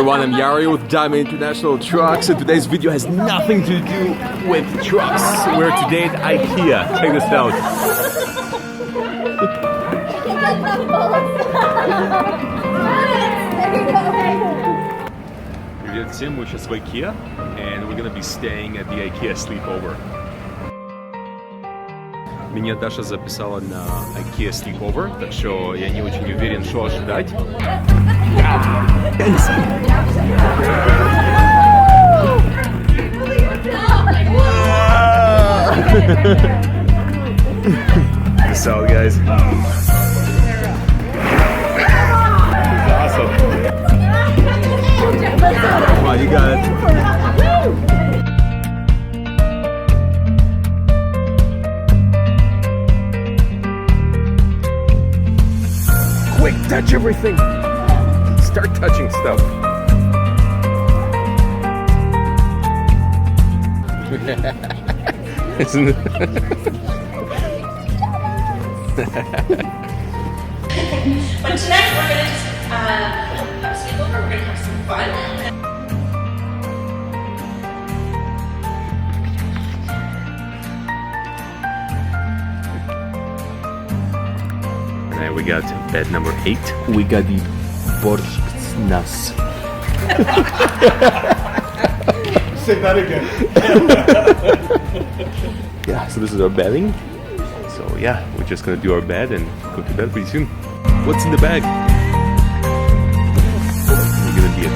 everyone, I'm Yari with Diamond International Trucks, and today's video has nothing to do with trucks. We're today at IKEA. Check this out. Привет всем, мы сейчас в IKEA, and we're gonna be staying at the IKEA Sleepover. Меня Даша записала на IKEA Sleepover, так что я не очень уверен, что ожидать. Peace out, guys. Awesome. Come on, you got it. Quick, touch everything. Start touching stuff. Isn't it? But tonight we're gonna just have a sleepover. We're gonna have some fun. And we got bed number 8. We got the Borsknas. Say that again. Yeah, so this is our bedding. So yeah, we're just gonna do our bed and go to bed pretty soon. What's in the bag? It's gonna be a